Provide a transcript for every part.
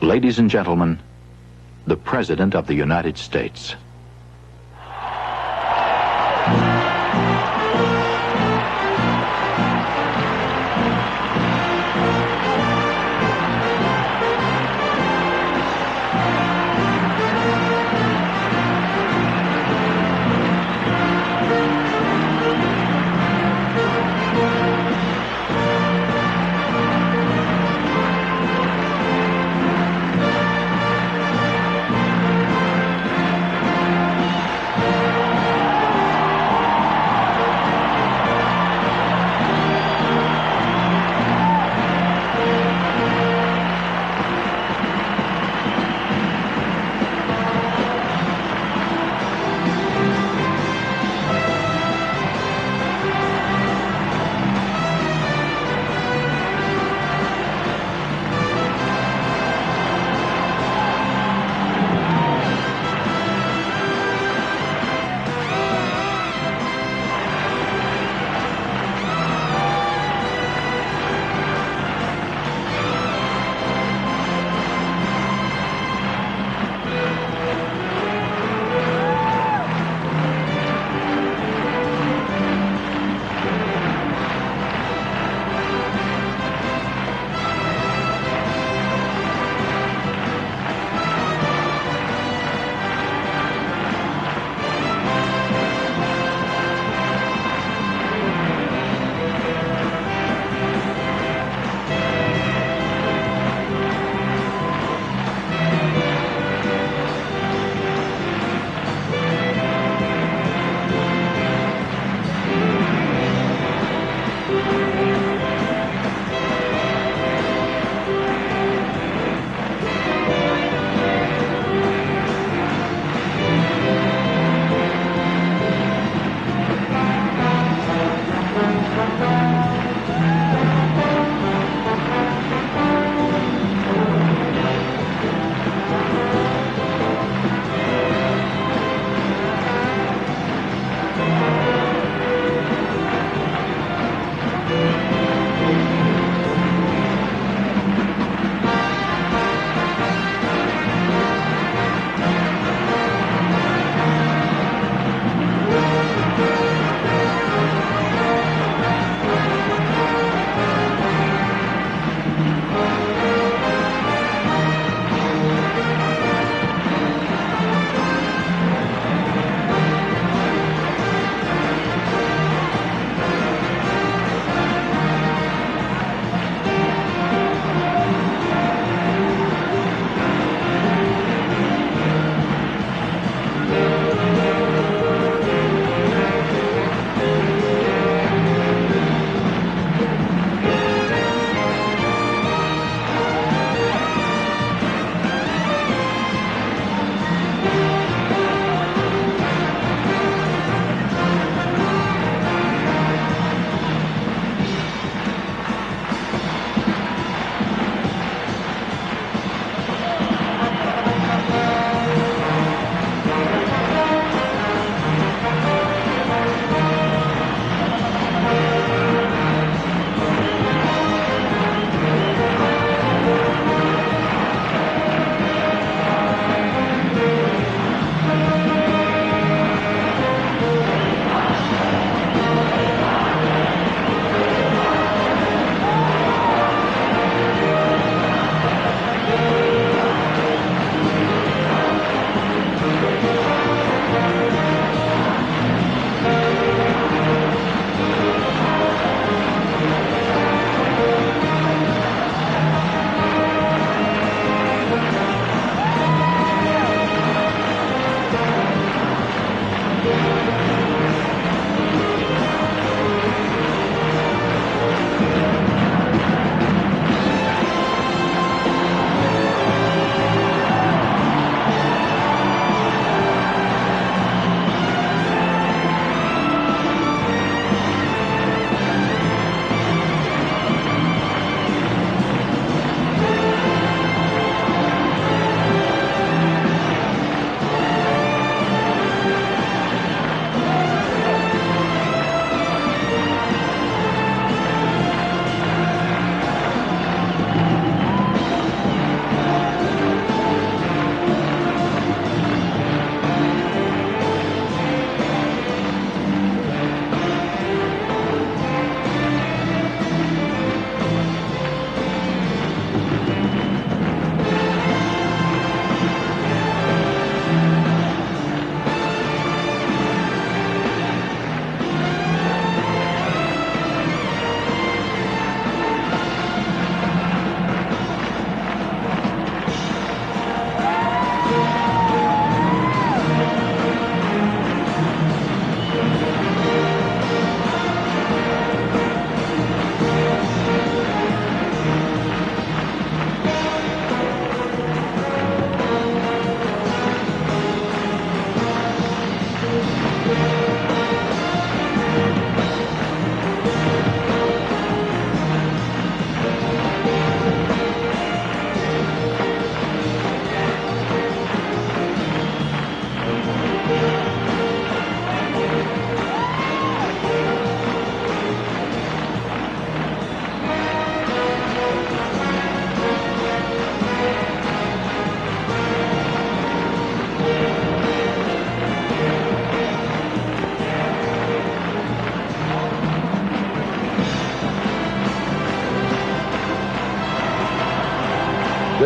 Ladies and gentlemen, the President of the United States.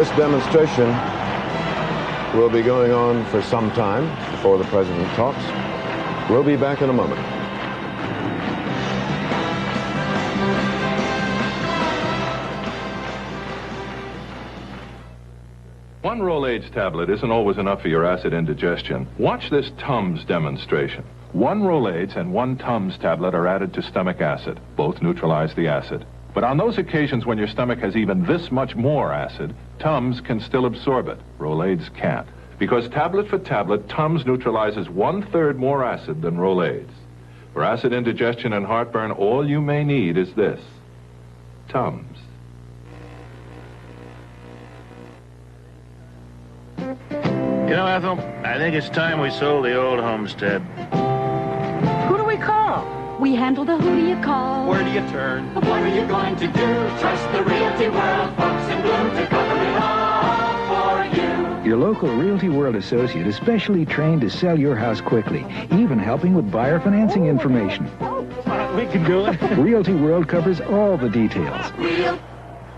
This demonstration will be going on for some time before the President talks. We'll be back in a moment. One Rolaids tablet isn't always enough for your acid indigestion. Watch this Tums demonstration. One Rolaids and one Tums tablet are added to stomach acid. Both neutralize the acid. But on those occasions when your stomach has even this much more acid, Tums can still absorb it. Rolaids can't. Because tablet for tablet, Tums neutralizes 1/3 more acid than Rolaids. For acid indigestion and heartburn, all you may need is this. Tums. You know, Ethel, I think it's time we sold the old homestead. Who do we call? We handle the who do you call. Where do you turn? What are you going to do? Trust the Realty World folks in blue to cover it all for you. Your local Realty World associate is specially trained to sell your house quickly, even helping with buyer financing information. We can do it. Realty World covers all the details.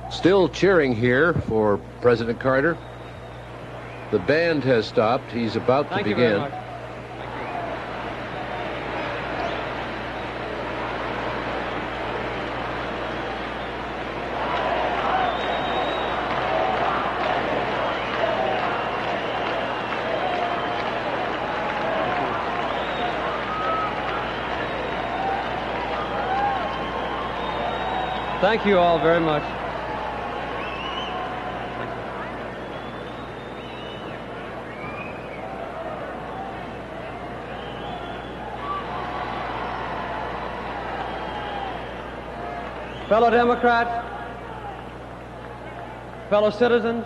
Still cheering here for President Carter. The band has stopped. He's about to begin. Thank you very much. Thank you all very much. Fellow Democrats, fellow citizens,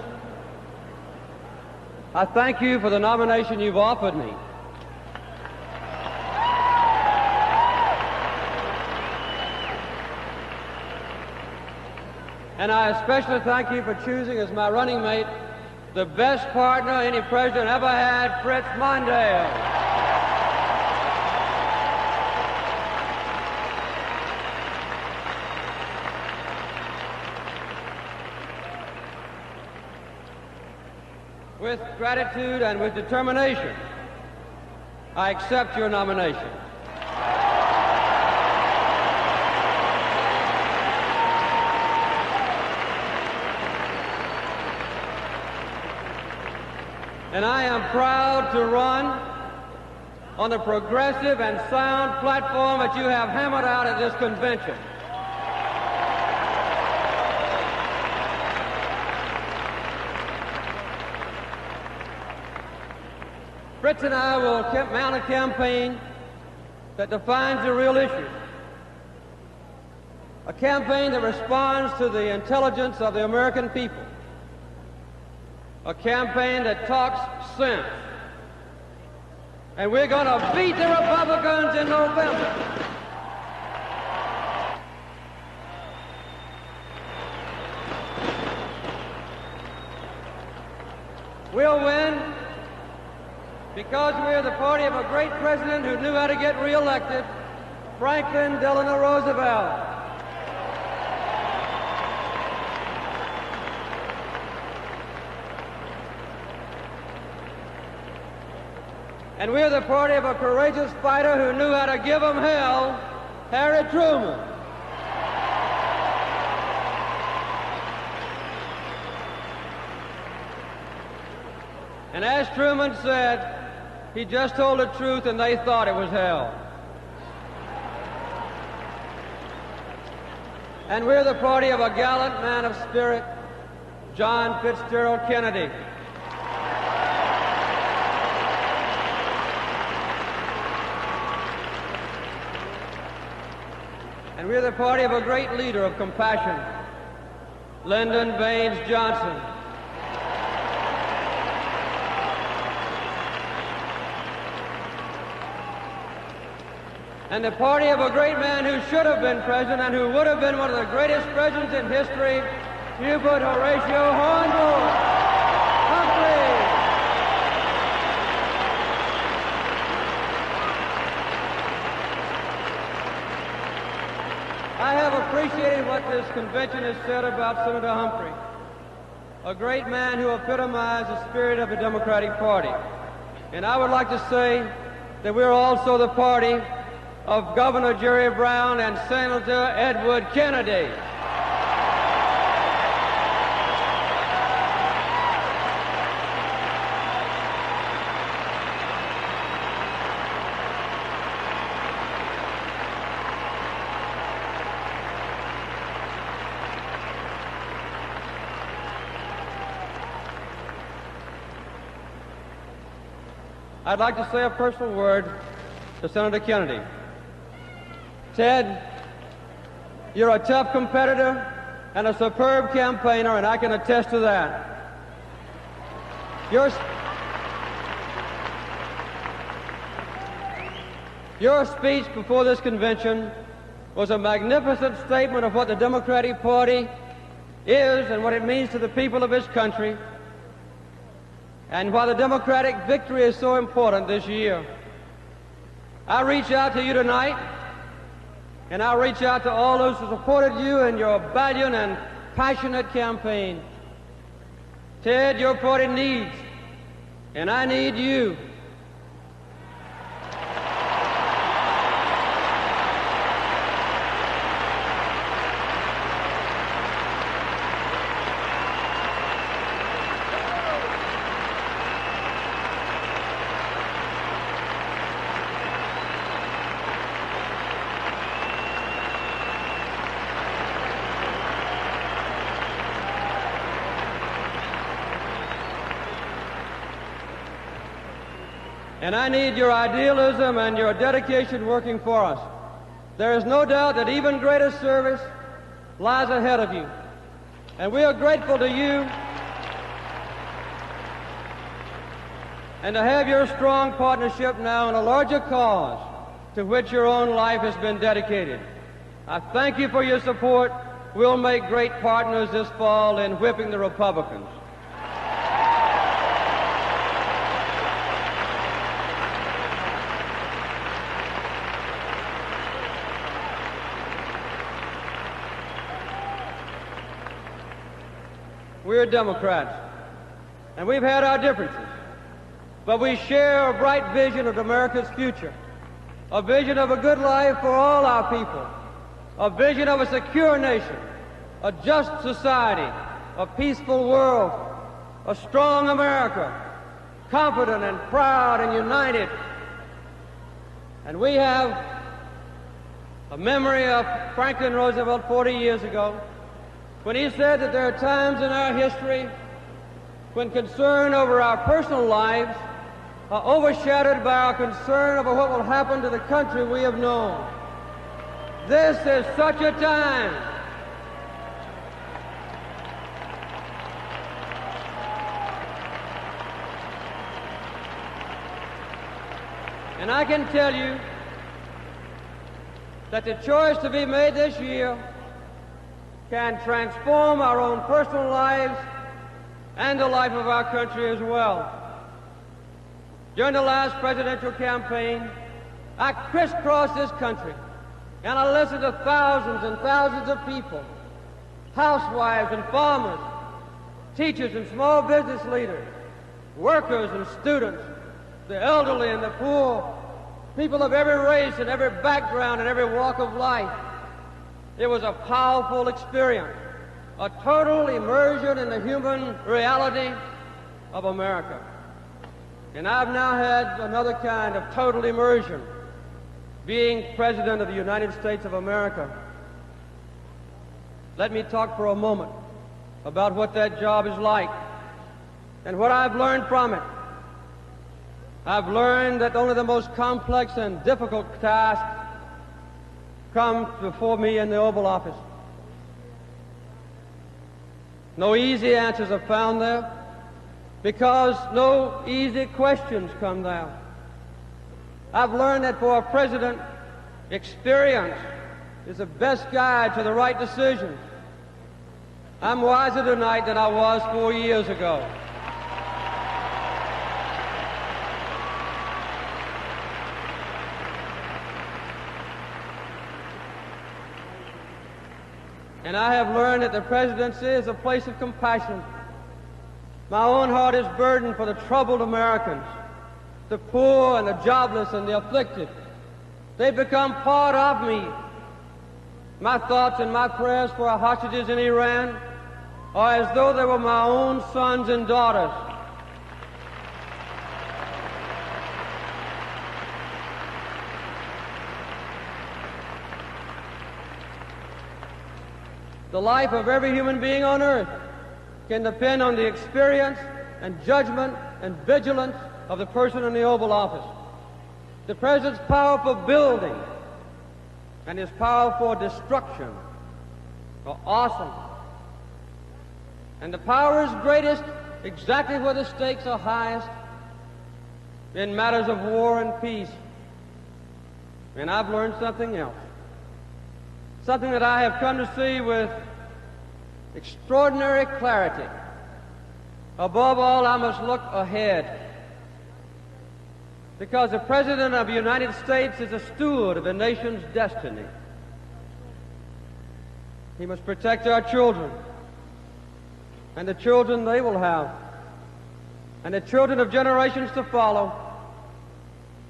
I thank you for the nomination you've offered me. And I especially thank you for choosing as my running mate the best partner any president ever had, Fritz Mondale. With gratitude and with determination, I accept your nomination. And I am proud to run on the progressive and sound platform that you have hammered out at this convention. Fritz and I will mount a campaign that defines the real issue. A campaign that responds to the intelligence of the American people. A campaign that talks sense. And we're going to beat the Republicans in November. We'll win because we're the party of a great president who knew how to get reelected, Franklin Delano Roosevelt. And we're the party of a courageous fighter who knew how to give them hell, Harry Truman. And as Truman said, he just told the truth and they thought it was hell. And we're the party of a gallant man of spirit, John Fitzgerald Kennedy. And we're the party of a great leader of compassion, Lyndon Baines Johnson. And the party of a great man who should have been president and who would have been one of the greatest presidents in history, Hubert Horatio Hornblower. Humphrey. I have appreciated what this convention has said about Senator Humphrey. a great man who epitomized the spirit of the Democratic Party. And I would like to say that we're also the party of Governor Jerry Brown and Senator Edward Kennedy. I'd like to say a personal word to Senator Kennedy. Ted, you're a tough competitor and a superb campaigner, and I can attest to that. Your speech before this convention was a magnificent statement of what the Democratic Party is and what it means to the people of this country, and why the Democratic victory is so important this year. I reach out to you tonight, and I reach out to all those who supported you in your valiant and passionate campaign. Ted, your party needs, and I need you. And I need your idealism and your dedication working for us. There is no doubt that even greater service lies ahead of you. And we are grateful to you and to have your strong partnership now in a larger cause to which your own life has been dedicated. I thank you for your support. We'll make great partners this fall in whipping the Republicans. We're Democrats, and we've had our differences, but we share a bright vision of America's future, a vision of a good life for all our people, a vision of a secure nation, a just society, a peaceful world, a strong America, confident and proud and united. And we have a memory of Franklin Roosevelt 40 years ago, when he said that there are times in our history when concern over our personal lives are overshadowed by our concern over what will happen to the country we have known. This is such a time. And I can tell you that the choice to be made this year can transform our own personal lives and the life of our country as well. During the last presidential campaign, I crisscrossed this country, and I listened to thousands and thousands of people, housewives and farmers, teachers and small business leaders, workers and students, the elderly and the poor, people of every race and every background and every walk of life. It was a powerful experience, a total immersion in the human reality of America. And I've now had another kind of total immersion, being President of the United States of America. Let me talk for a moment about what that job is like and what I've learned from it. I've learned that only the most complex and difficult tasks come before me in the Oval Office. No easy answers are found there because no easy questions come there. I've learned that for a president, experience is the best guide to the right decisions. I'm wiser tonight than I was 4 years ago. And I have learned that the presidency is a place of compassion My own heart is burdened for the troubled Americans, the poor and the jobless and the afflicted. They've become part of me. My thoughts and my prayers for our hostages in Iran are as though they were my own sons and daughters. The life of every human being on earth can depend on the experience and judgment and vigilance of the person in the Oval Office. The President's power for building and his power for destruction are awesome. And the power is greatest exactly where the stakes are highest, in matters of war and peace. And I've learned something else. Something that I have come to see with extraordinary clarity. Above all, I must look ahead. Because the President of the United States is a steward of the nation's destiny. He must protect our children, and the children they will have, and the children of generations to follow.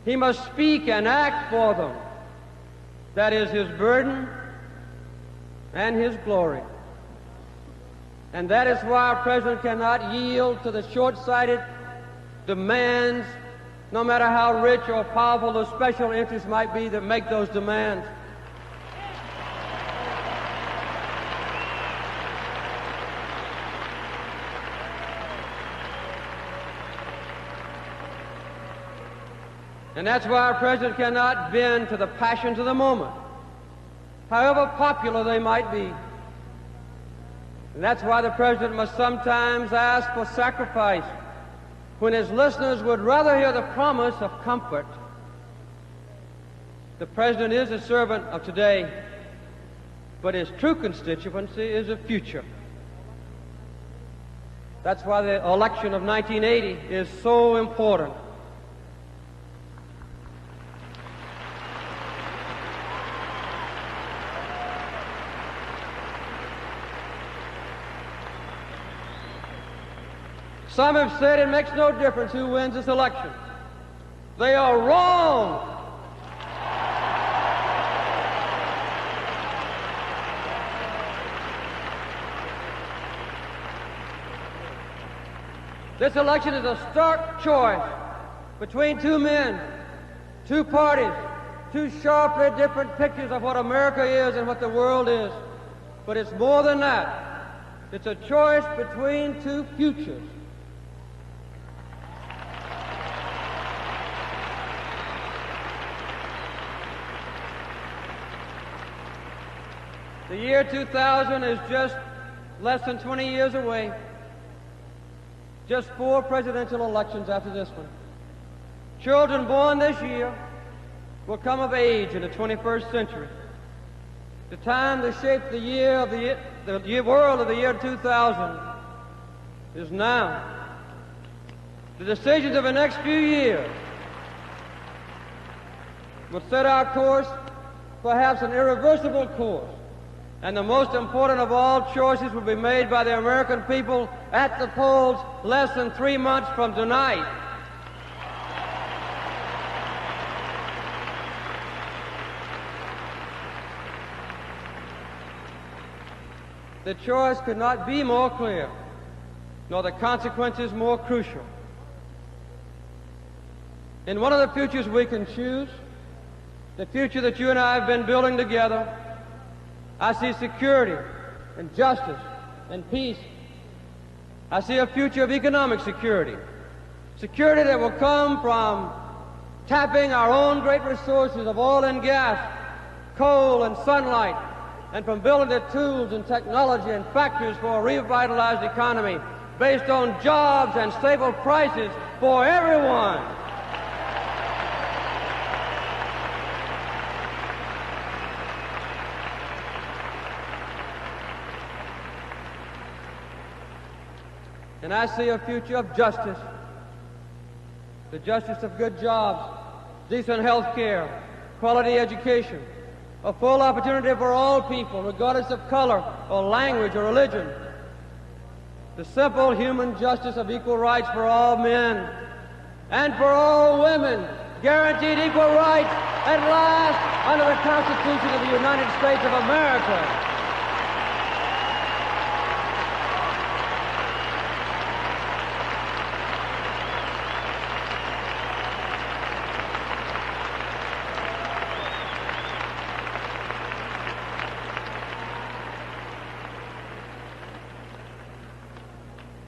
He must speak and act for them. That is his burden and his glory. And that is why our President cannot yield to the short-sighted demands, no matter how rich or powerful the special interests might be that make those demands. And that's why our President cannot bend to the passions of the moment, however popular they might be. And that's why the President must sometimes ask for sacrifice when his listeners would rather hear the promise of comfort. The President is a servant of today, but his true constituency is the future. That's why the election of 1980 is so important. Some have said it makes no difference who wins this election. They are wrong. This election is a stark choice between two men, two parties, two sharply different pictures of what America is and what the world is. But it's more than that. It's a choice between two futures. The year 2000 is just less than 20 years away. Just 4 presidential elections after this one. Children born this year will come of age in the 21st century. The time to shape the world of the year 2000 is now. The decisions of the next few years will set our course, perhaps an irreversible course. And the most important of all choices will be made by the American people at the polls less than 3 months from tonight. The choice could not be more clear, nor the consequences more crucial. In one of the futures we can choose, the future that you and I have been building together, I see security and justice and peace. I see a future of economic security. Security that will come from tapping our own great resources of oil and gas, coal and sunlight, and from building the tools and technology and factories for a revitalized economy based on jobs and stable prices for everyone. And I see a future of justice, the justice of good jobs, decent health care, quality education, a full opportunity for all people, regardless of color or language or religion. the simple human justice of equal rights for all men and for all women, guaranteed equal rights at last under the Constitution of the United States of America.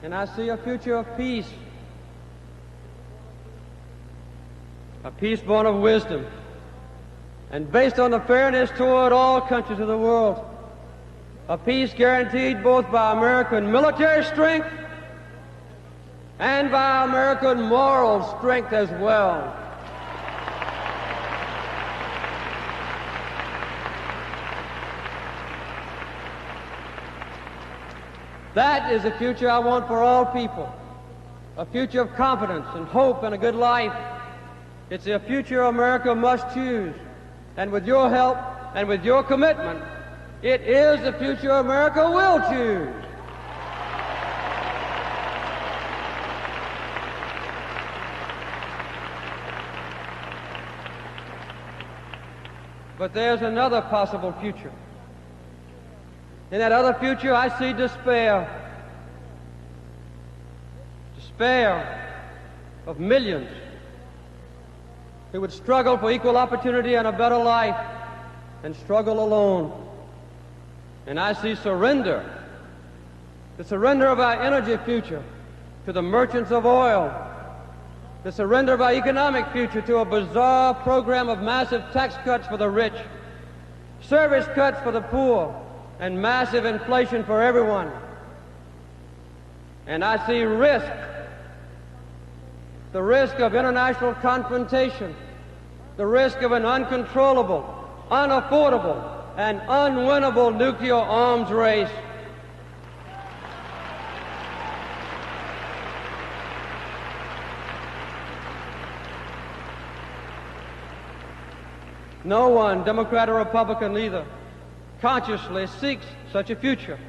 And I see a future of peace, a peace born of wisdom and based on the fairness toward all countries of the world, a peace guaranteed both by American military strength and by American moral strength as well. That is the future I want for all people, a future of confidence and hope and a good life. It's a future America must choose, and with your help and with your commitment, it is the future America will choose. But there's another possible future. In that other future, I see despair. Despair of millions who would struggle for equal opportunity and a better life and struggle alone. And I see surrender, the surrender of our energy future to the merchants of oil, the surrender of our economic future to a bizarre program of massive tax cuts for the rich, service cuts for the poor, and massive inflation for everyone. And I see risk, the risk of international confrontation, the risk of an uncontrollable, unaffordable, and unwinnable nuclear arms race. No one, Democrat or Republican either, consciously seeks such a future.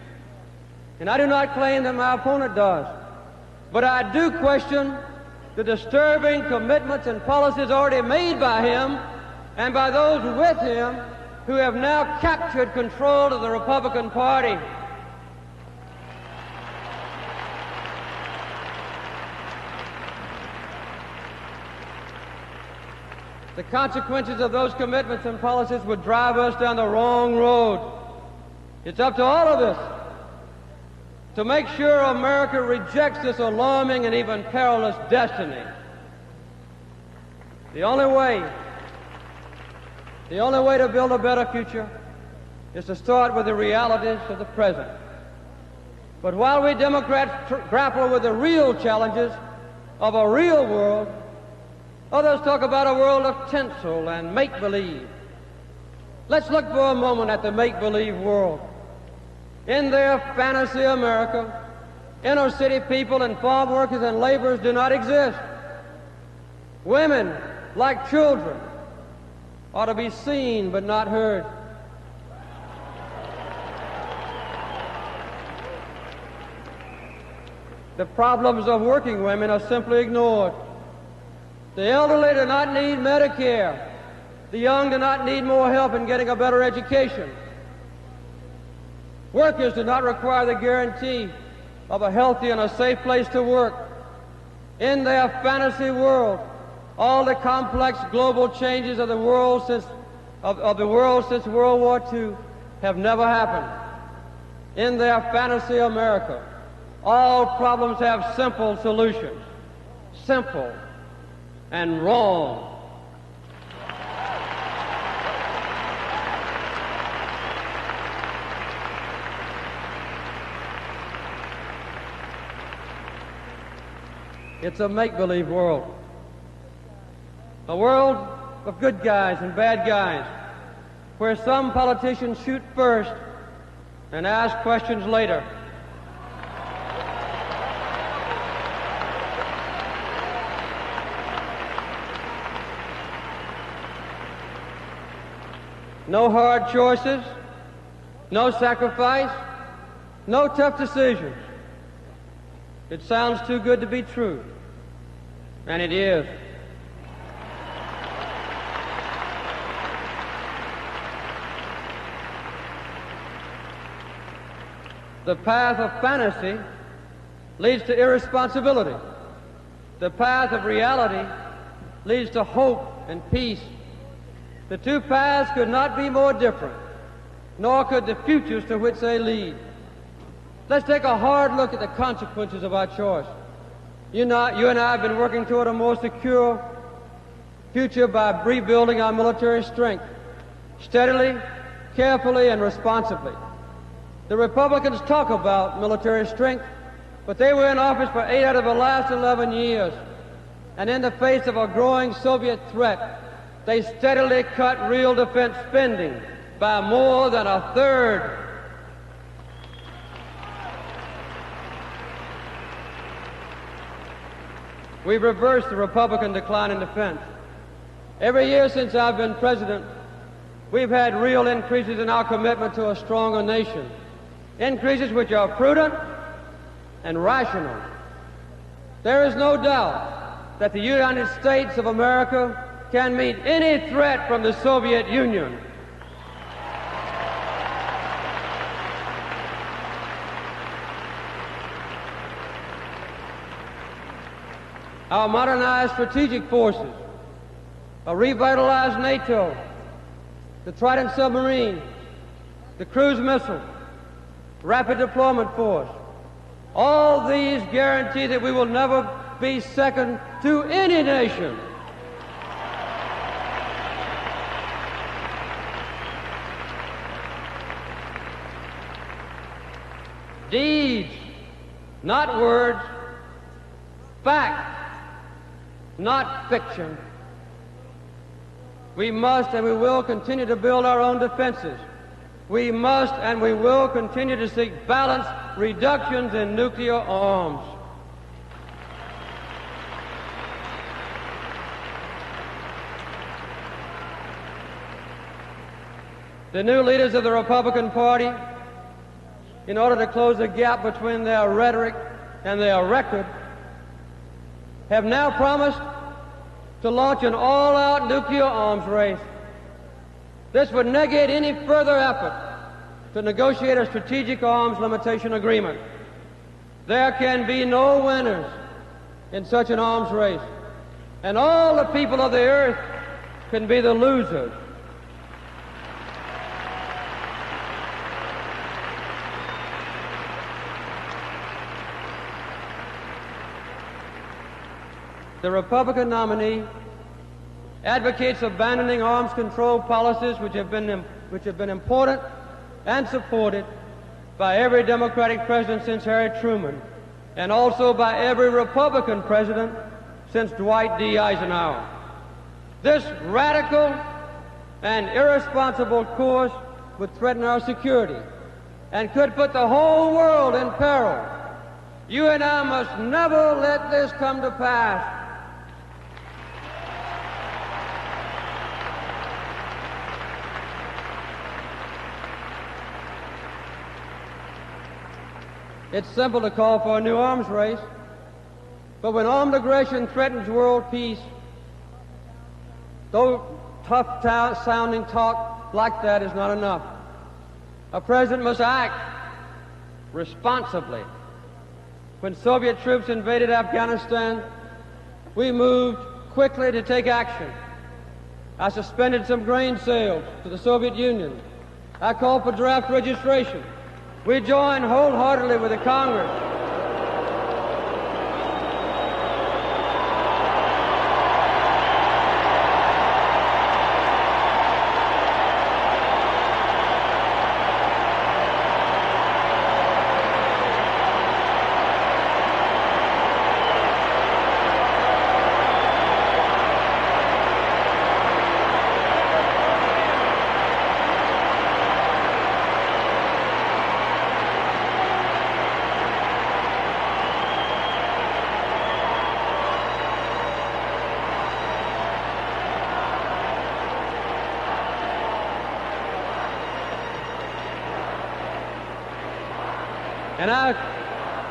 And I do not claim that my opponent does, but I do question the disturbing commitments and policies already made by him and by those with him who have now captured control of the Republican Party. The consequences of those commitments and policies would drive us down the wrong road. It's up to all of us to make sure America rejects this alarming and even perilous destiny. The only way to build a better future is to start with the realities of the present. But while we Democrats grapple with the real challenges of a real world, others talk about a world of tinsel and make-believe. Let's look for a moment at the make-believe world. In their fantasy America, inner-city people and farm workers and laborers do not exist. Women, like children, ought to be seen but not heard. The problems of working women are simply ignored. The elderly do not need Medicare. The young do not need more help in getting a better education. Workers do not require the guarantee of a healthy and a safe place to work. In their fantasy world, all the complex global changes of the world since World War II have never happened. In their fantasy America, all problems have simple solutions. Simple and wrong. It's a make-believe world. A world of good guys and bad guys, where some politicians shoot first and ask questions later. No hard choices, no sacrifice, no tough decisions. It sounds too good to be true, and it is. The path of fantasy leads to irresponsibility. The path of reality leads to hope and peace. The two paths could not be more different, nor could the futures to which they lead. Let's take a hard look at the consequences of our choice. You and I have been working toward a more secure future by rebuilding our military strength, steadily, carefully, and responsibly. The Republicans talk about military strength, but they were in office for 8 out of the last 11 years. And in the face of a growing Soviet threat, they steadily cut real defense spending by more than a third. We've reversed the Republican decline in defense. Every year since I've been president, we've had real increases in our commitment to a stronger nation. Increases which are prudent and rational. There is no doubt that the United States of America can meet any threat from the Soviet Union. Our modernized strategic forces, a revitalized NATO, the Trident submarine, the cruise missile, rapid deployment force, all these guarantee that we will never be second to any nation. Deeds, not words, fact, not fiction. We must and we will continue to build our own defenses. We must and we will continue to seek balanced reductions in nuclear arms. The new leaders of the Republican Party, in order to close the gap between their rhetoric and their record, have now promised to launch an all-out nuclear arms race. This would negate any further effort to negotiate a strategic arms limitation agreement. There can be no winners in such an arms race, and all the people of the earth can be the losers. The Republican nominee advocates abandoning arms control policies which have been important and supported by every Democratic president since Harry Truman, and also by every Republican president since Dwight D. Eisenhower. This radical and irresponsible course would threaten our security and could put the whole world in peril. You and I must never let this come to pass. It's simple to call for a new arms race, but when armed aggression threatens world peace, though tough-sounding talk like that is not enough. A president must act responsibly. When Soviet troops invaded Afghanistan, we moved quickly to take action. I suspended some grain sales to the Soviet Union. I called for draft registration. We joined wholeheartedly with the Congress.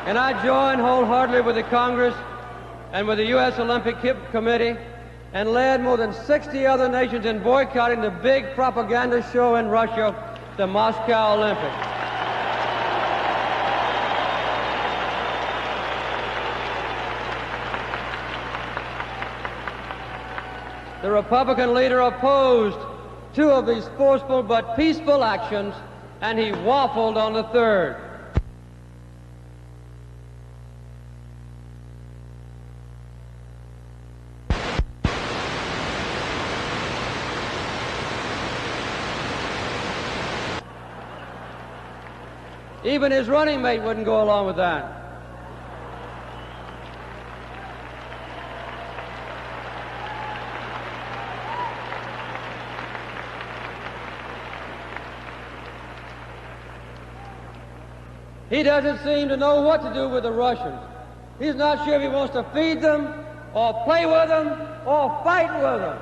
And I join wholeheartedly with the Congress and with the U.S. Olympic Committee and led more than 60 other nations in boycotting the big propaganda show in Russia, the Moscow Olympics. The Republican leader opposed two of these forceful but peaceful actions, and he waffled on the third. Even his running mate wouldn't go along with that. He doesn't seem to know what to do with the Russians. He's not sure if he wants to feed them, or play with them, or fight with them.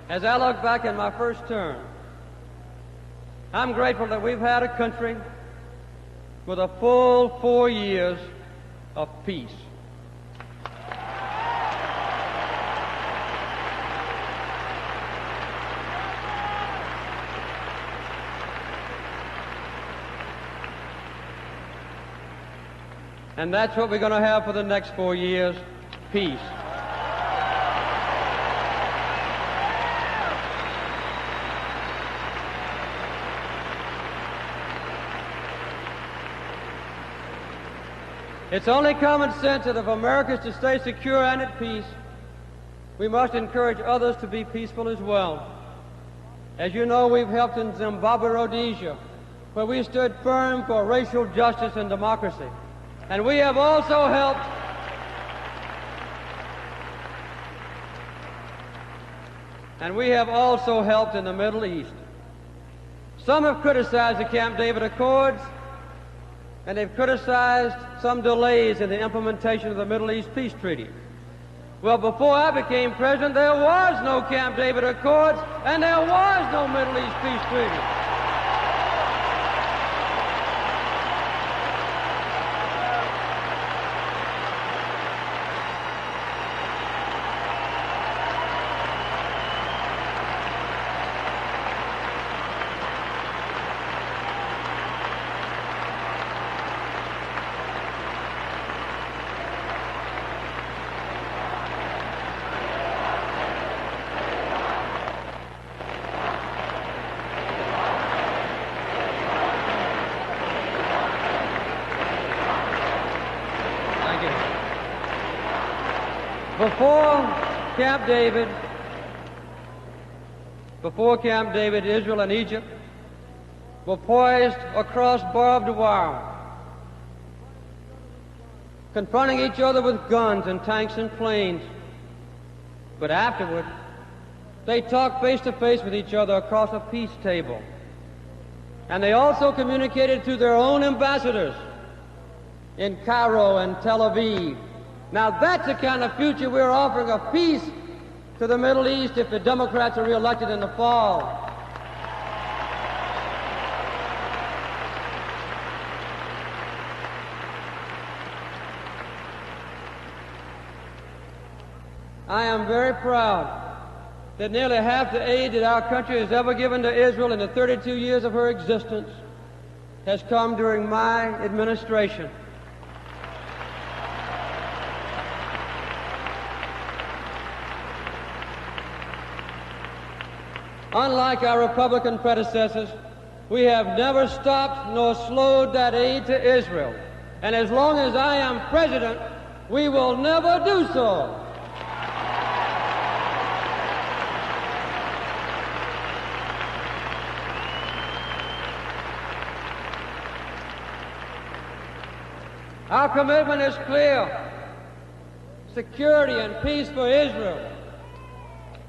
As I look back in my first term, I'm grateful that we've had a country with a full 4 years of peace. And that's what we're going to have for the next 4 years, peace. It's only common sense that if America is to stay secure and at peace, we must encourage others to be peaceful as well. As you know, we've helped in Zimbabwe, Rhodesia, where we stood firm for racial justice and democracy. And we have also helped in the Middle East. Some have criticized the Camp David Accords, and they've criticized some delays in the implementation of the Middle East Peace Treaty. Well, before I became president, there was no Camp David Accords, and there was no Middle East Peace Treaty. Before Camp David, Israel and Egypt were poised across barbed wire, confronting each other with guns and tanks and planes. But afterward, they talked face to face with each other across a peace table. And they also communicated through their own ambassadors in Cairo and Tel Aviv. Now that's the kind of future we're offering, of peace to the Middle East, if the Democrats are reelected in the fall. I am very proud that nearly half the aid that our country has ever given to Israel in the 32 years of her existence has come during my administration. Unlike our Republican predecessors, we have never stopped nor slowed that aid to Israel. And as long as I am president, we will never do so. Our commitment is clear: security and peace for Israel,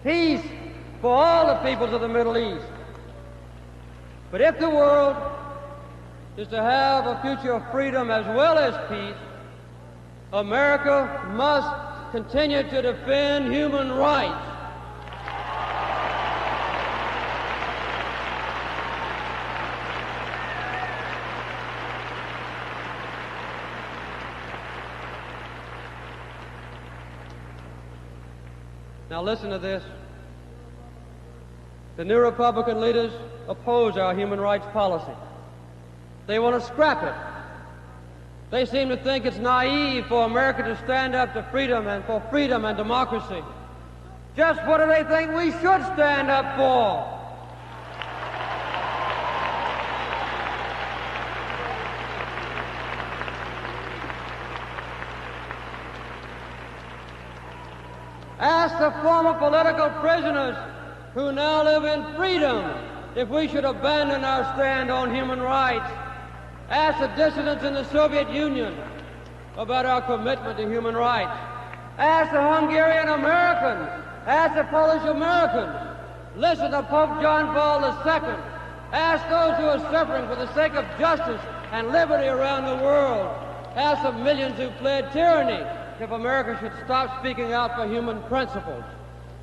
peace for all the peoples of the Middle East. But if the world is to have a future of freedom as well as peace, America must continue to defend human rights. Now listen to this. The new Republican leaders oppose our human rights policy. They want to scrap it. They seem to think it's naive for America to stand up to freedom and for freedom and democracy. Just what do they think we should stand up for? Ask the former political prisoners who now live in freedom if we should abandon our stand on human rights. Ask the dissidents in the Soviet Union about our commitment to human rights. Ask the Hungarian Americans. Ask the Polish Americans. Listen to Pope John Paul II. Ask those who are suffering for the sake of justice and liberty around the world. Ask the millions who fled tyranny if America should stop speaking out for human principles.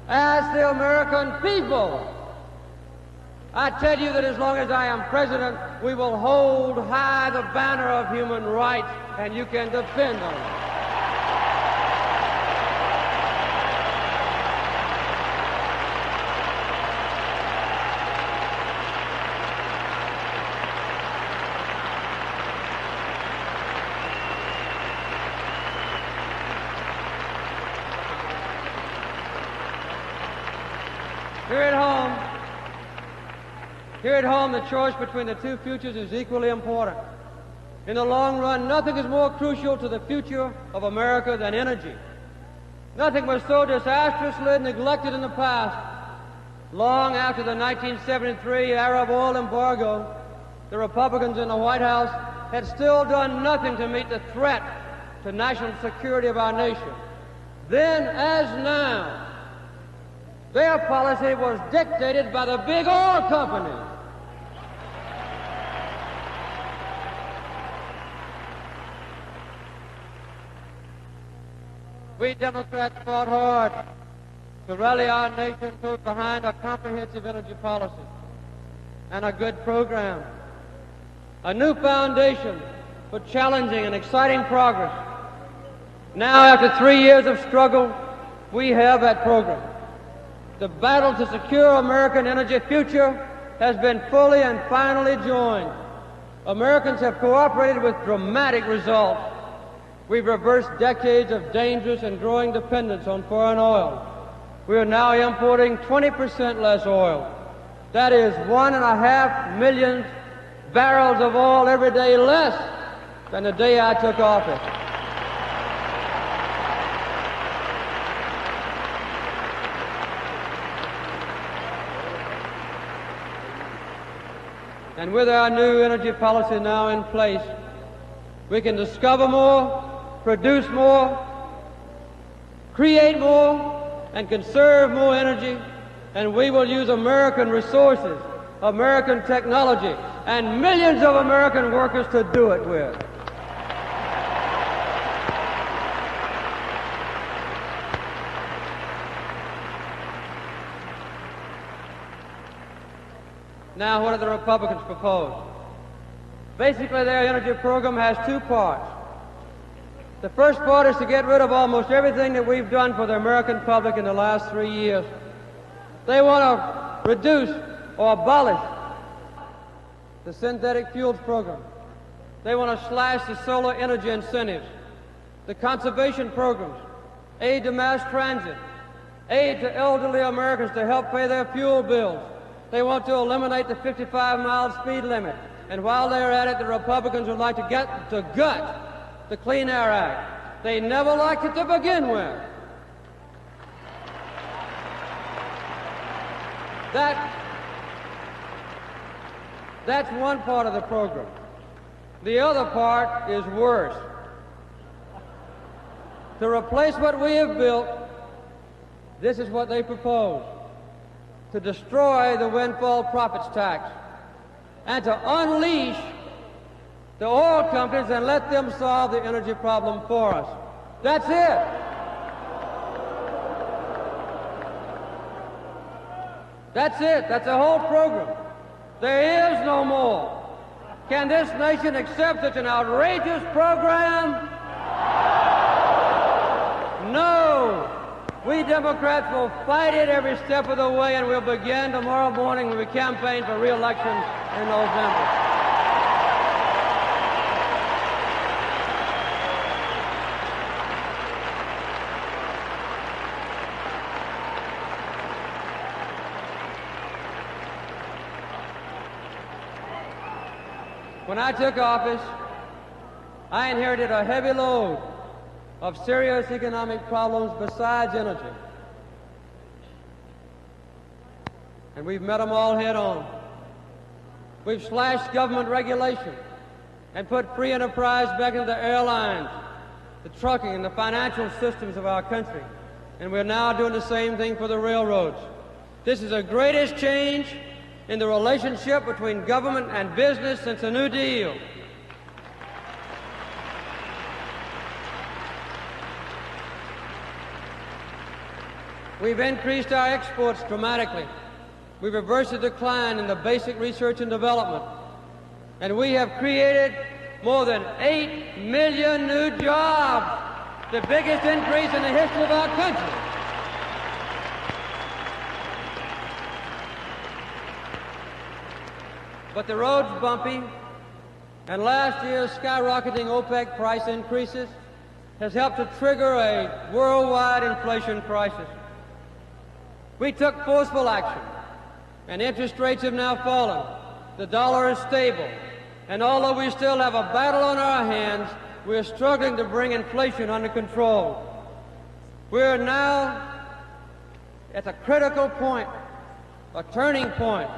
Ask the American people. I tell you that as long as I am president, we will hold high the banner of human rights, and you can depend on it. Here at home, the choice between the two futures is equally important. In the long run, nothing is more crucial to the future of America than energy. Nothing was so disastrously neglected in the past. Long after the 1973 Arab oil embargo, the Republicans in the White House had still done nothing to meet the threat to national security of our nation. Then, as now, their policy was dictated by the big oil companies. We Democrats fought hard to rally our nation behind a comprehensive energy policy and a good program, a new foundation for challenging and exciting progress. Now, after 3 years of struggle, we have that program. The battle to secure American energy future has been fully and finally joined. Americans have cooperated with dramatic results. We've reversed decades of dangerous and growing dependence on foreign oil. We are now importing 20% less oil. That is 1.5 million barrels of oil every day less than the day I took office. And with our new energy policy now in place, we can discover more, produce more, create more, and conserve more energy, and we will use American resources, American technology, and millions of American workers to do it with. Now, what do the Republicans propose? Basically, their energy program has two parts. The first part is to get rid of almost everything that we've done for the American public in the last 3 years. They want to reduce or abolish the synthetic fuels program. They want to slash the solar energy incentives, the conservation programs, aid to mass transit, aid to elderly Americans to help pay their fuel bills. They want to eliminate the 55-mile speed limit. And while they're at it, the Republicans would like to gut the Clean Air Act. They never liked it to begin with. That's one part of the program. The other part is worse. To replace what we have built, this is what they propose: to destroy the windfall profits tax and to unleash the oil companies and let them solve the energy problem for us. That's it. That's it. That's the whole program. There is no more. Can this nation accept such an outrageous program? No. We Democrats will fight it every step of the way, and we'll begin tomorrow morning when we campaign for re-election in November. When I took office, I inherited a heavy load of serious economic problems besides energy. And we've met them all head on. We've slashed government regulation and put free enterprise back into the airlines, the trucking, and the financial systems of our country. And we're now doing the same thing for the railroads. This is the greatest change in the relationship between government and business since the New Deal. We've increased our exports dramatically. We've reversed the decline in the basic research and development. And we have created more than 8 million new jobs, the biggest increase in the history of our country. But the road's bumpy, and last year's skyrocketing OPEC price increases has helped to trigger a worldwide inflation crisis. We took forceful action, and interest rates have now fallen. The dollar is stable, and although we still have a battle on our hands, we're struggling to bring inflation under control. We're now at a critical point, a turning point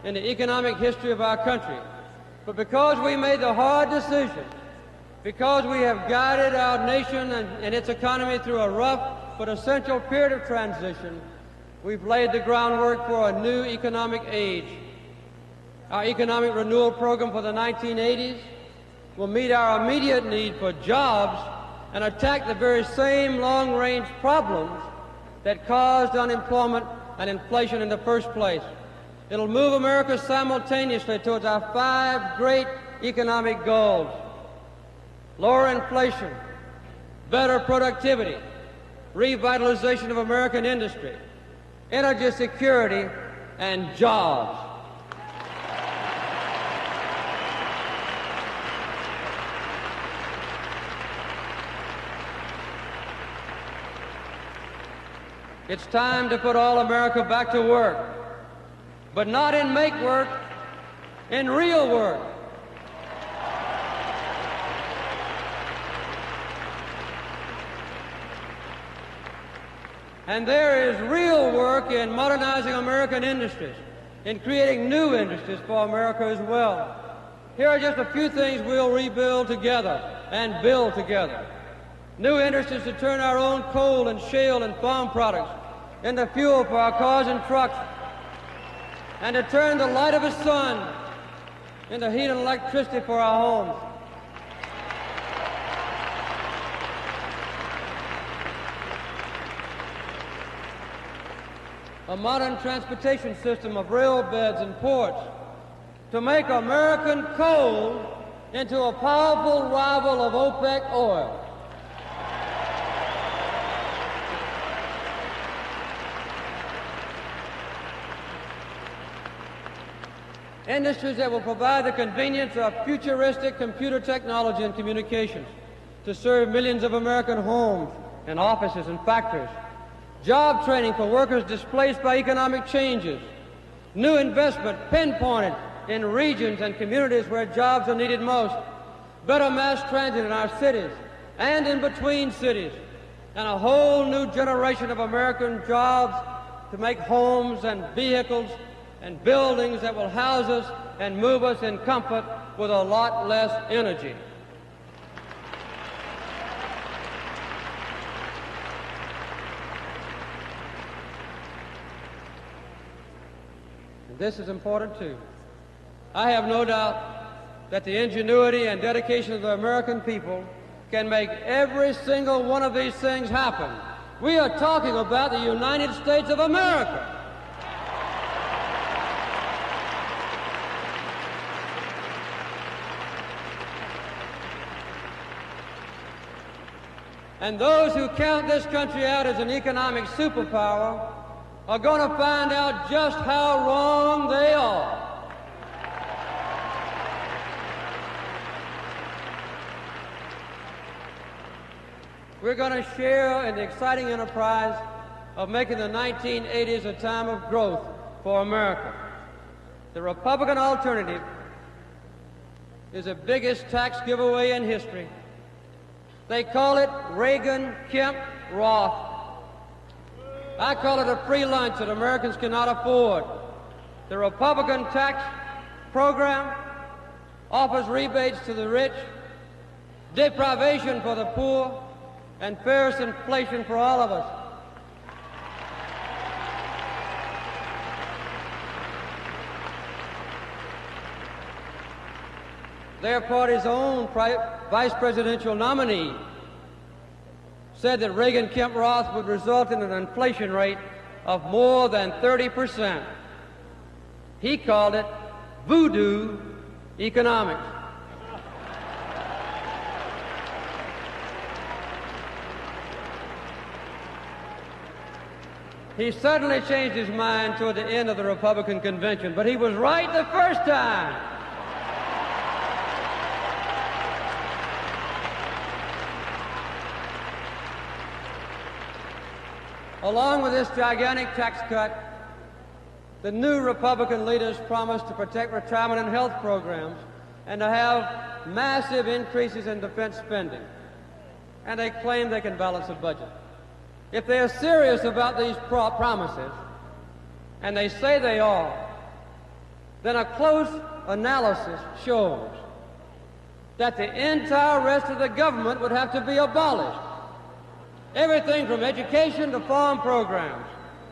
in the economic history of our country. But because we made the hard decision, because we have guided our nation and its economy through a rough but essential period of transition, we've laid the groundwork for a new economic age. Our economic renewal program for the 1980s will meet our immediate need for jobs and attack the very same long-range problems that caused unemployment and inflation in the first place. It'll move America simultaneously towards our 5 great economic goals: lower inflation, better productivity, revitalization of American industry, energy security, and jobs. It's time to put all America back to work, but not in make work, in real work. And there is real work in modernizing American industries, in creating new industries for America as well. Here are just a few things we'll rebuild together and build together. New industries to turn our own coal and shale and farm products into fuel for our cars and trucks, and to turn the light of the sun into heat and electricity for our homes. A modern transportation system of rail beds and ports to make American coal into a powerful rival of OPEC oil. Industries that will provide the convenience of futuristic computer technology and communications to serve millions of American homes and offices and factories. Job training for workers displaced by economic changes. New investment pinpointed in regions and communities where jobs are needed most. Better mass transit in our cities and in between cities. And a whole new generation of American jobs to make homes and vehicles and buildings that will house us and move us in comfort with a lot less energy. And this is important too. I have no doubt that the ingenuity and dedication of the American people can make every single one of these things happen. We are talking about the United States of America. And those who count this country out as an economic superpower are going to find out just how wrong they are. We're going to share in the exciting enterprise of making the 1980s a time of growth for America. The Republican alternative is the biggest tax giveaway in history. They call it Reagan-Kemp-Roth. I call it a free lunch that Americans cannot afford. The Republican tax program offers rebates to the rich, deprivation for the poor, and fairest inflation for all of us. Their party's own vice presidential nominee said that Reagan-Kemp-Roth would result in an inflation rate of more than 30%. He called it voodoo economics. He suddenly changed his mind toward the end of the Republican convention, but he was right the first time. Along with this gigantic tax cut, the new Republican leaders promised to protect retirement and health programs and to have massive increases in defense spending. And they claim they can balance the budget. If they're serious about these promises, and they say they are, then a close analysis shows that the entire rest of the government would have to be abolished. Everything from education to farm programs,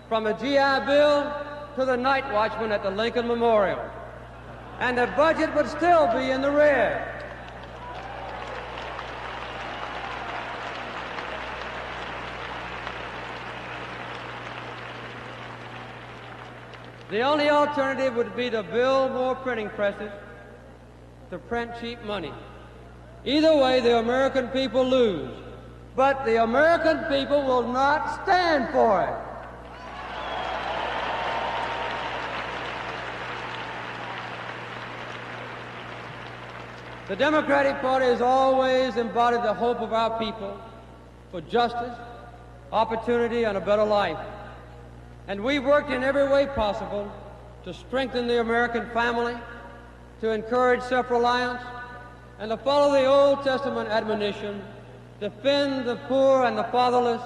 from the GI Bill to the night watchman at the Lincoln Memorial. And the budget would still be in the red. The only alternative would be to build more printing presses to print cheap money. Either way, the American people lose. But the American people will not stand for it. The Democratic Party has always embodied the hope of our people for justice, opportunity, and a better life. And we've worked in every way possible to strengthen the American family, to encourage self-reliance, and to follow the Old Testament admonition, defend the poor and the fatherless,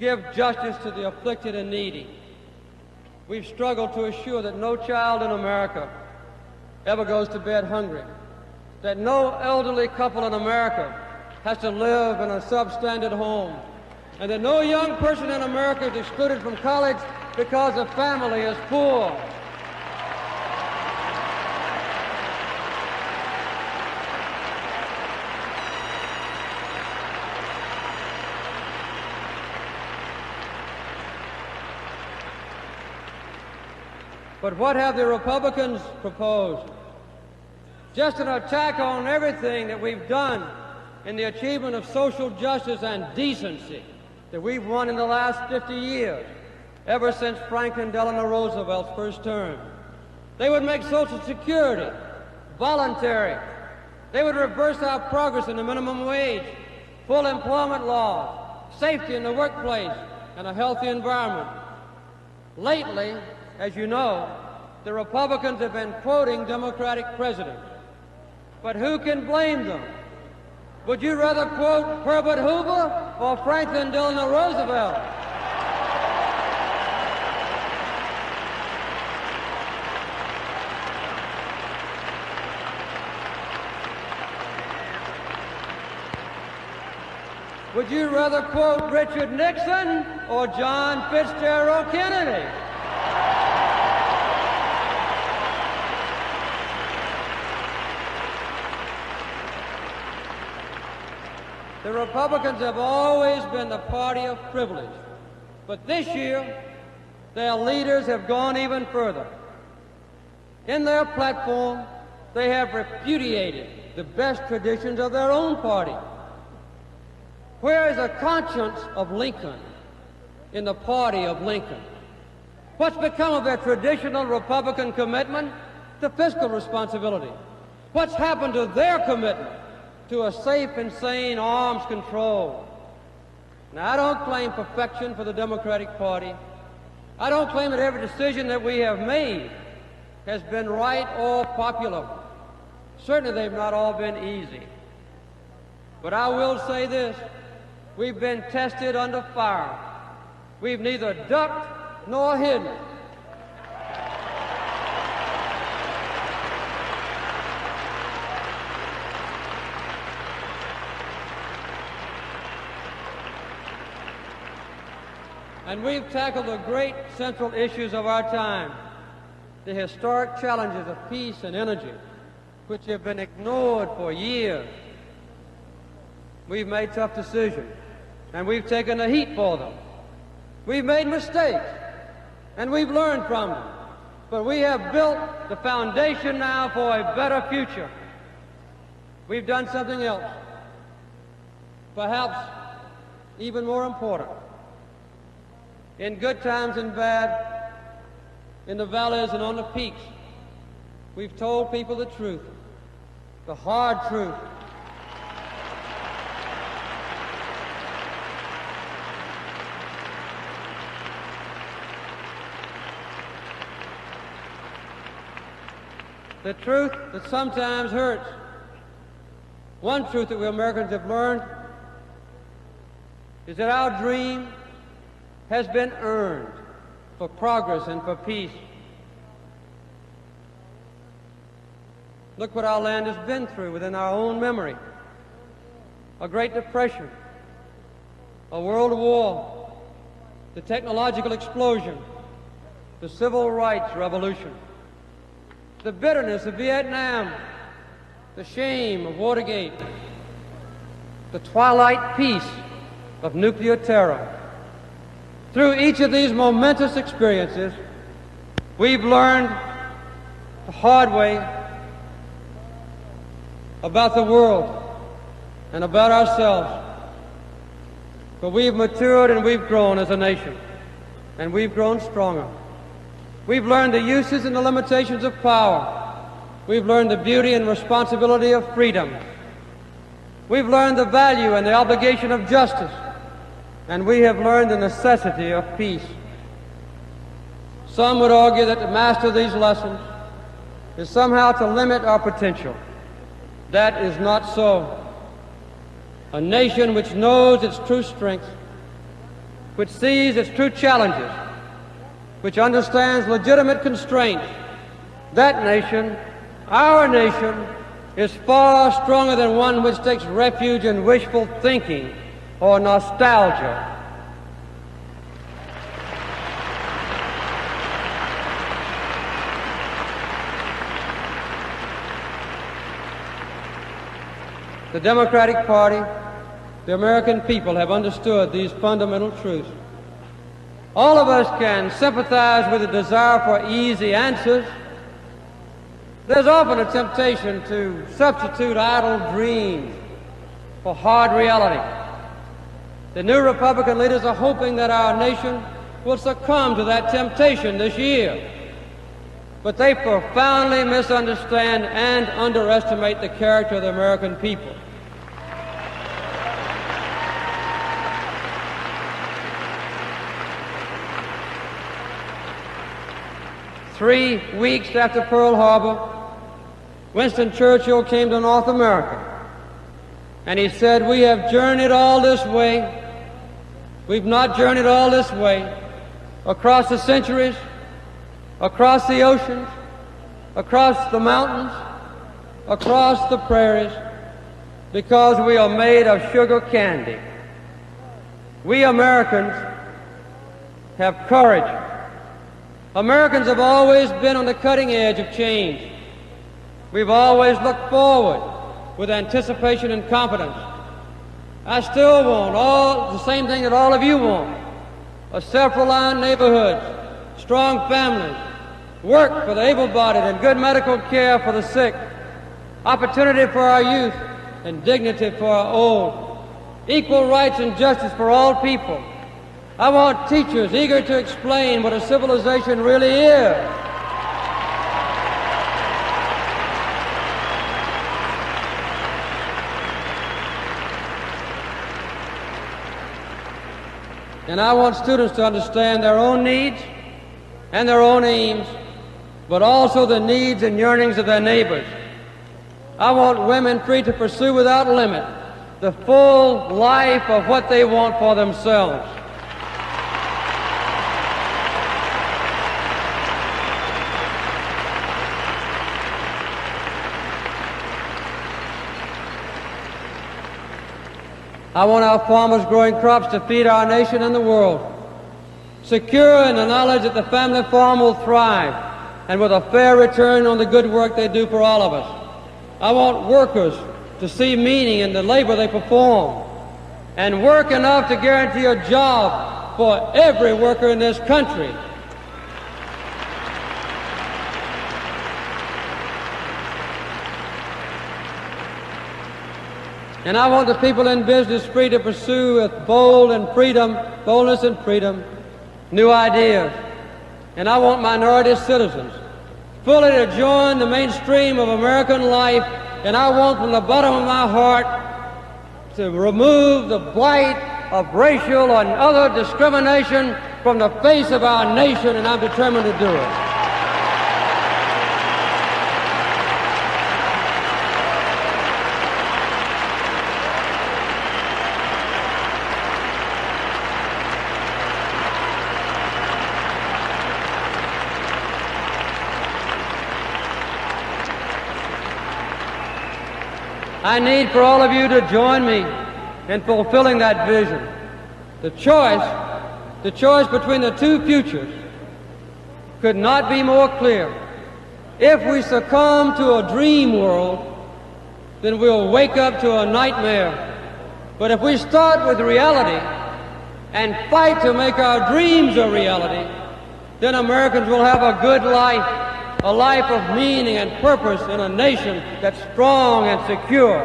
give justice to the afflicted and needy. We've struggled to assure that no child in America ever goes to bed hungry, that no elderly couple in America has to live in a substandard home, and that no young person in America is excluded from college because the family is poor. But what have the Republicans proposed? Just an attack on everything that we've done in the achievement of social justice and decency that we've won in the last 50 years, ever since Franklin Delano Roosevelt's first term. They would make Social Security voluntary. They would reverse our progress in the minimum wage, full employment law, safety in the workplace, and a healthy environment. Lately, as you know, the Republicans have been quoting Democratic presidents. But who can blame them? Would you rather quote Herbert Hoover or Franklin Delano Roosevelt? Would you rather quote Richard Nixon or John Fitzgerald Kennedy? The Republicans have always been the party of privilege, but this year, their leaders have gone even further. In their platform, they have repudiated the best traditions of their own party. Where is the conscience of Lincoln in the party of Lincoln? What's become of their traditional Republican commitment to fiscal responsibility? What's happened to their commitment to a safe and sane arms control? Now, I don't claim perfection for the Democratic Party. I don't claim that every decision that we have made has been right or popular. Certainly they've not all been easy. But I will say this, we've been tested under fire. We've neither ducked nor hidden. And we've tackled the great central issues of our time, the historic challenges of peace and energy, which have been ignored for years. We've made tough decisions, and we've taken the heat for them. We've made mistakes, and we've learned from them. But we have built the foundation now for a better future. We've done something else, perhaps even more important. In good times and bad, in the valleys and on the peaks, we've told people the truth, the hard truth. The truth that sometimes hurts. One truth that we Americans have learned is that our dream has been earned for progress and for peace. Look what our land has been through within our own memory. A Great Depression, a World War, the technological explosion, the Civil Rights Revolution, the bitterness of Vietnam, the shame of Watergate, the twilight peace of nuclear terror. Through each of these momentous experiences, we've learned the hard way about the world and about ourselves. But we've matured and we've grown as a nation, and we've grown stronger. We've learned the uses and the limitations of power. We've learned the beauty and responsibility of freedom. We've learned the value and the obligation of justice. And we have learned the necessity of peace. Some would argue that to master these lessons is somehow to limit our potential. That is not so. A nation which knows its true strengths, which sees its true challenges, which understands legitimate constraints, that nation, our nation, is far stronger than one which takes refuge in wishful thinking or nostalgia. The Democratic Party, the American people have understood these fundamental truths. All of us can sympathize with the desire for easy answers. There's often a temptation to substitute idle dreams for hard reality. The new Republican leaders are hoping that our nation will succumb to that temptation this year. But they profoundly misunderstand and underestimate the character of the American people. Three weeks after Pearl Harbor, Winston Churchill came to North America, and he said, "We have journeyed all this way. We've not journeyed all this way across the centuries, across the oceans, across the mountains, across the prairies, because we are made of sugar candy. We Americans have courage. Americans have always been on the cutting edge of change. We've always looked forward with anticipation and confidence. I still want all the same thing that all of you want: a self-reliant neighborhoods, strong families, work for the able-bodied and good medical care for the sick, opportunity for our youth and dignity for our old. equal rights and justice for all people. I want teachers eager to explain what a civilization really is. And I want students to understand their own needs and their own aims, but also the needs and yearnings of their neighbors. I want women free to pursue without limit the full life of what they want for themselves. I want our farmers growing crops to feed our nation and the world, secure in the knowledge that the family farm will thrive and with a fair return on the good work they do for all of us. I want workers to see meaning in the labor they perform and work enough to guarantee a job for every worker in this country. And I want the people in business free to pursue with boldness and freedom, new ideas. And I want minority citizens fully to join the mainstream of American life. And I want from the bottom of my heart to remove the blight of racial and other discrimination from the face of our nation, and I'm determined to do it. I need for all of you to join me in fulfilling that vision. The choice between the two futures could not be more clear. If we succumb to a dream world, then we'll wake up to a nightmare. But if we start with reality and fight to make our dreams a reality, then Americans will have a good life. A life of meaning and purpose in a nation that's strong and secure.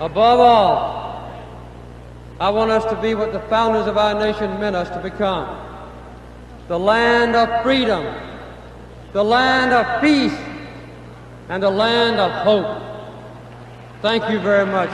Above all, I want us to be what the founders of our nation meant us to become. The land of freedom, the land of peace, and the land of hope. Thank you very much.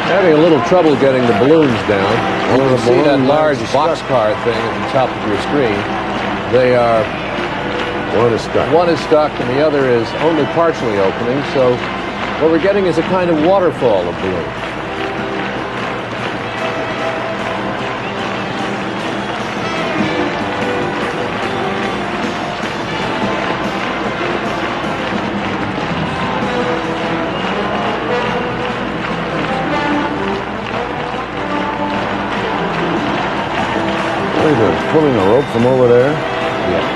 Having a little trouble getting the balloons down. You can see that large boxcar thing at the top of your screen. They are... One is stuck. One is stuck and the other is only partially opening, so what we're getting is a kind of waterfall of balloons. Pulling a rope from over there? Yeah.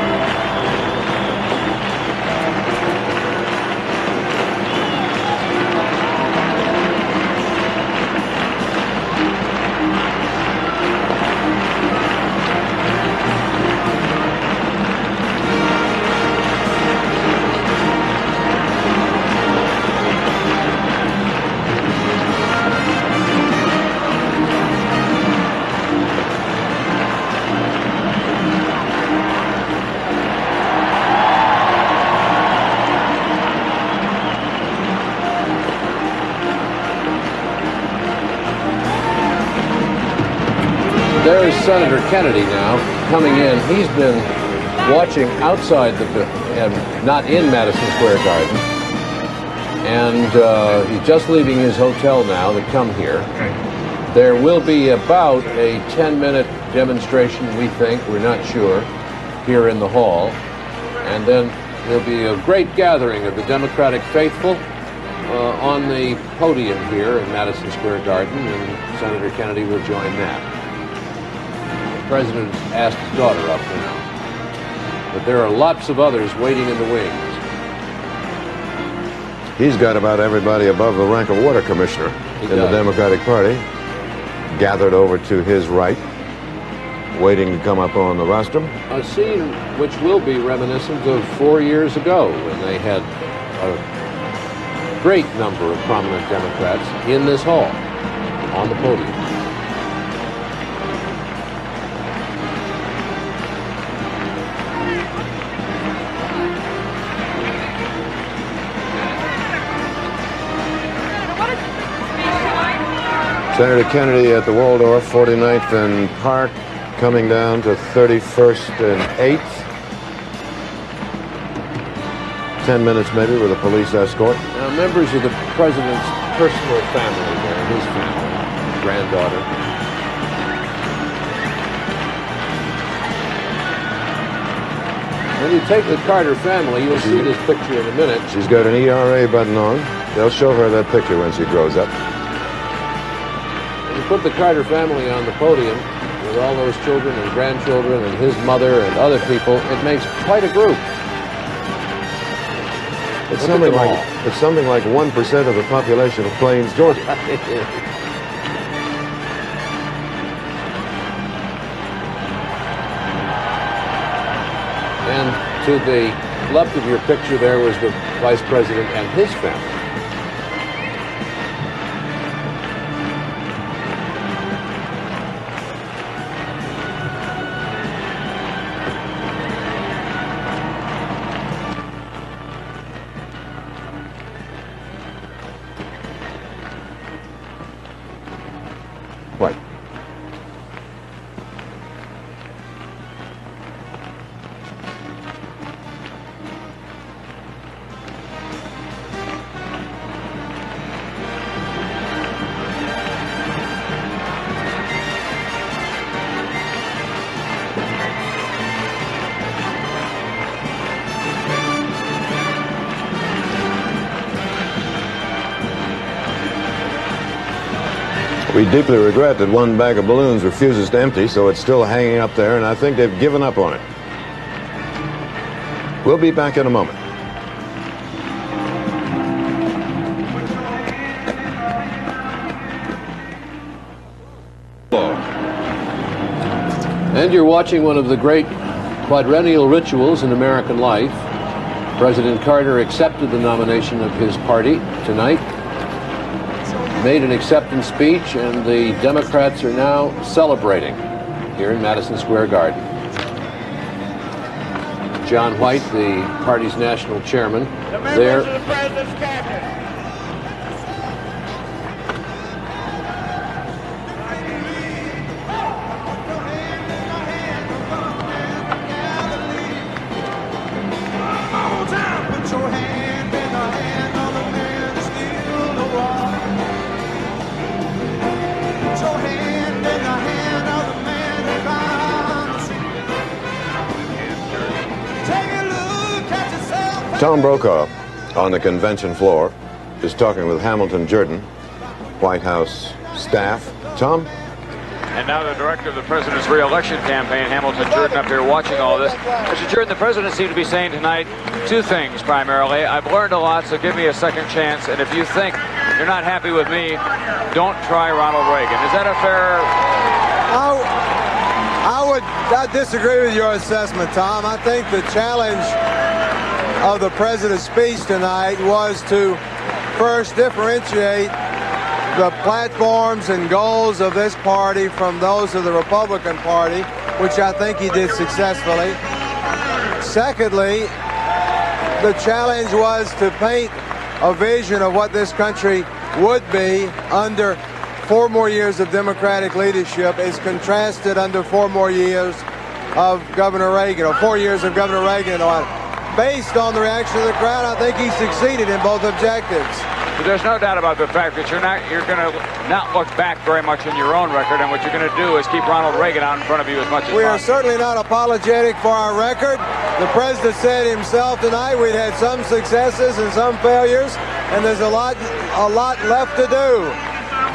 there's Senator Kennedy now coming in. He's been watching outside not in Madison Square Garden. And he's just leaving his hotel now to come here. There will be about a 10-minute demonstration, we think, we're not sure, here in the hall. And then there'll be a great gathering of the Democratic faithful on the podium here in Madison Square Garden, and Senator Kennedy will join that. The President asked his daughter up now. But there are lots of others waiting in the wings. He's got about everybody above the rank of water commissioner in the Democratic Party gathered over to his right, waiting to come up on the rostrum. A scene which will be reminiscent of 4 years ago when they had a great number of prominent Democrats in this hall on the podium. Senator Kennedy at the Waldorf, 49th and Park, coming down to 31st and 8th. 10 minutes maybe with a police escort. Now, members of the President's personal family there, his family, granddaughter. When you take the Carter family, you'll see this picture in a minute. She's got an ERA button on. They'll show her that picture when she grows up. Put the Carter family on the podium with all those children and grandchildren and his mother and other people, it makes quite a group. It's something like 1% of the population of Plains, Georgia. And to the left of your picture there was the Vice President and his family. What? We deeply regret that one bag of balloons refuses to empty, so it's still hanging up there, and I think they've given up on it. We'll be back in a moment. And you're watching one of the great quadrennial rituals in American life. President Carter accepted the nomination of his party tonight, made an acceptance speech, and the Democrats are now celebrating here in Madison Square Garden. John White, the party's national chairman, there. The President's cabinet. Tom Brokaw on the convention floor is talking with Hamilton Jordan, White House staff. Tom? And now the director of the president's re-election campaign, Hamilton Jordan, up here watching all this. Mr. Jordan, the president seemed to be saying tonight two things primarily. I've learned a lot, so give me a second chance. And if you think you're not happy with me, don't try Ronald Reagan. Is that a fair... I disagree with your assessment, Tom. I think the challenge of the president's speech tonight was to first differentiate the platforms and goals of this party from those of the Republican Party, which I think he did successfully. Secondly, the challenge was to paint a vision of what this country would be under 4 more years of Democratic leadership is contrasted under 4 more years of Governor Reagan, or 4 years of Governor Reagan. Based on the reaction of the crowd, I think he succeeded in both objectives. But there's no doubt about the fact that you're going to not look back very much in your own record, and what you're going to do is keep Ronald Reagan out in front of you as much as possible. We are certainly not apologetic for our record. The president said himself tonight we'd had some successes and some failures, and there's a lot left to do.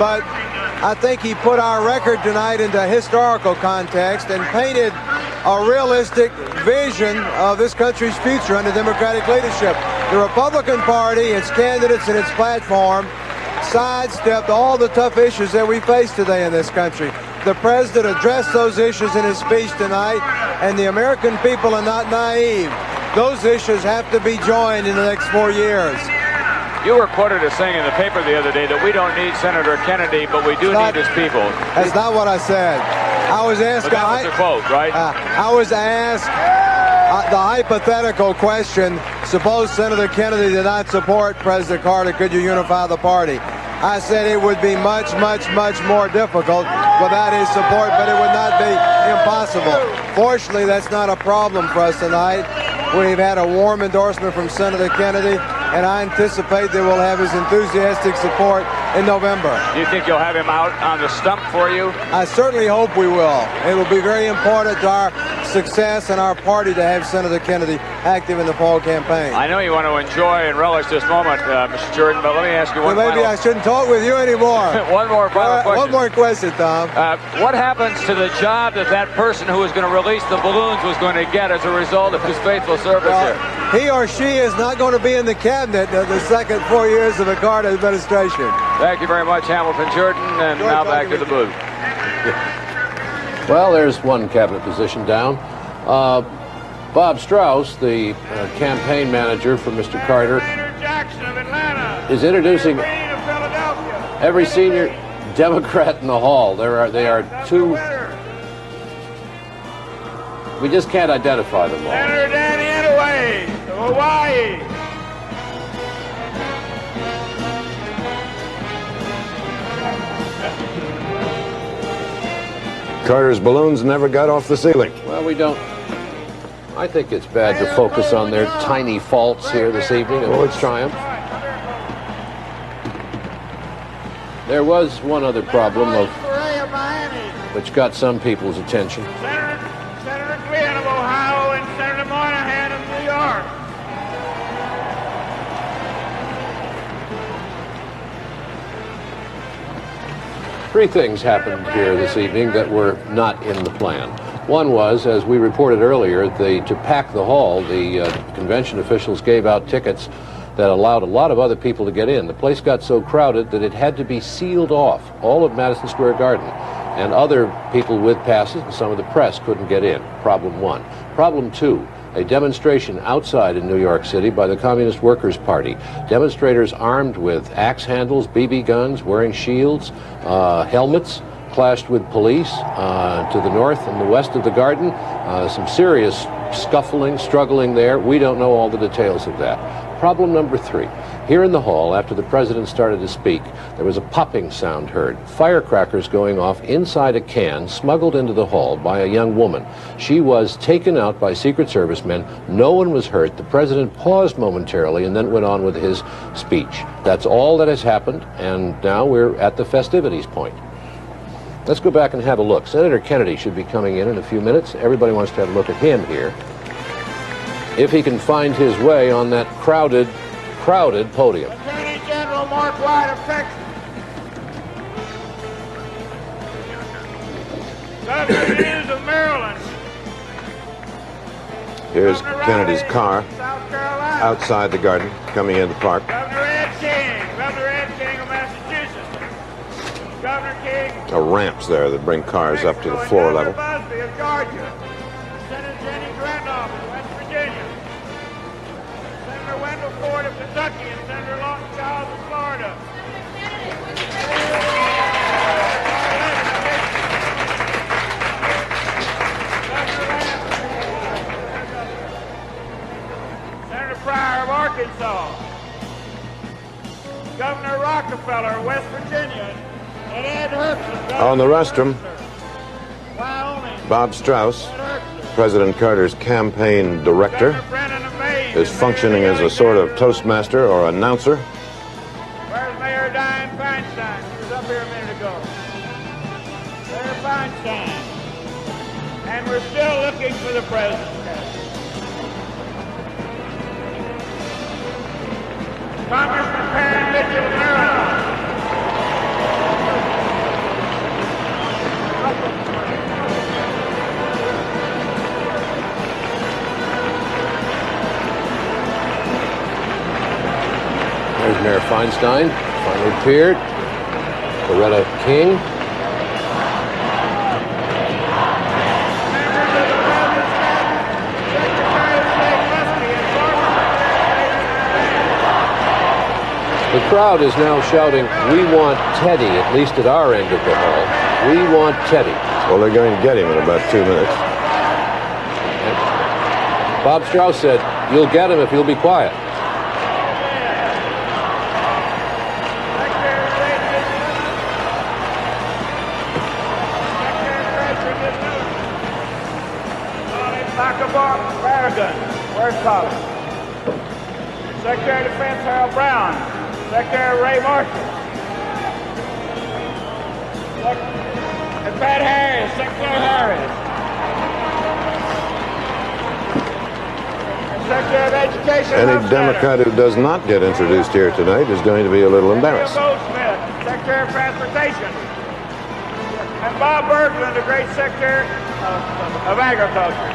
But I think he put our record tonight into historical context and painted a realistic vision of this country's future under Democratic leadership. The Republican Party, its candidates, and its platform sidestepped all the tough issues that we face today in this country. The president addressed those issues in his speech tonight, and the American people are not naive. Those issues have to be joined in the next 4 years. You were quoted as saying in the paper the other day that we don't need Senator Kennedy, but we do need his people. That's not what I said. I was asked. But that was a quote, right? I was asked the hypothetical question: suppose Senator Kennedy did not support President Carter, could you unify the party? I said it would be much, much, much more difficult without his support, but it would not be impossible. Fortunately, that's not a problem for us tonight. We've had a warm endorsement from Senator Kennedy, and I anticipate that we'll have his enthusiastic support in November. Do you think you'll have him out on the stump for you? I certainly hope we will. It will be very important to our success and our party to have Senator Kennedy active in the fall campaign. I know you want to enjoy and relish this moment, Mr. Jordan, but let me ask you one maybe I shouldn't talk with you anymore. One more final question. One more question, Tom. What happens to the job that person who was going to release the balloons was going to get as a result of his faithful service here? He or she is not going to be in the cabinet the second 4 years of the Carter administration. Thank you very much, Hamilton Jordan, and now back to the booth. Well, there's one cabinet position down. Bob Strauss, the campaign manager for Mr. Carter, is introducing every senior Democrat in the hall. They are two. We just can't identify them all. Senator Danny of Hawaii. Carter's balloons never got off the ceiling. Well, we don't. I think it's bad to focus on their tiny faults here this evening at Ford's triumph. There was one other problem which got some people's attention. Senator Glenn of Ohio and Senator Moynihan of New York. Three things happened here this evening that were not in the plan. One was, as we reported earlier, to pack the hall, the convention officials gave out tickets that allowed a lot of other people to get in. The place got so crowded that it had to be sealed off, all of Madison Square Garden. And other people with passes and some of the press couldn't get in. Problem one. Problem two, a demonstration outside in New York City by the Communist Workers' Party. Demonstrators armed with axe handles, BB guns, wearing shields, helmets, clashed with police to the north and the west of the garden. Some serious scuffling, struggling there. We don't know all the details of that. Problem number three. Here in the hall, after the president started to speak, there was a popping sound heard. Firecrackers going off inside a can smuggled into the hall by a young woman. She was taken out by Secret Service men. No one was hurt. The president paused momentarily and then went on with his speech. That's all that has happened, and now we're at the festivities point. Let's go back and have a look. Senator Kennedy should be coming in a few minutes. Everybody wants to have a look at him here. If he can find his way on that crowded podium. Attorney General Mark White of Texas. Governor Hughes of Maryland. Here's Kennedy's car outside the garden, coming into the park. Governor Ed King of Massachusetts. Governor King. Ramps there that bring cars up to the floor level. Busby of Georgia. Senator Jenny Grandoff of West Virginia. Senator Wendell Ford of Kentucky and Senator Lawton Chiles of Florida. Senator Pryor of Arkansas. Governor Rockefeller of West Virginia. On the rostrum, Bob Strauss, President Carter's campaign director, is functioning as a sort of toastmaster or announcer. Where's Mayor Diane Feinstein? She was up here a minute ago. Mayor Feinstein. And we're still looking for the president. Congressman Perrin Mitchell, Maryland. There's Mayor Feinstein, finally appeared. Loretta King. The crowd is now shouting, "We want Teddy," at least at our end of the hall. We want Teddy. Well, they're going to get him in about 2 minutes. And Bob Strauss said, "You'll get him if you'll be quiet." Where's Collins? Secretary of Defense Harold Brown. Secretary Ray Marshall. And Pat Harris, Secretary Harris. And Secretary of Education. Any Democrat who does not get introduced here tonight is going to be a little embarrassed. Goldsmith, Secretary of Transportation. And Bob Bergland, the great Secretary of Agriculture.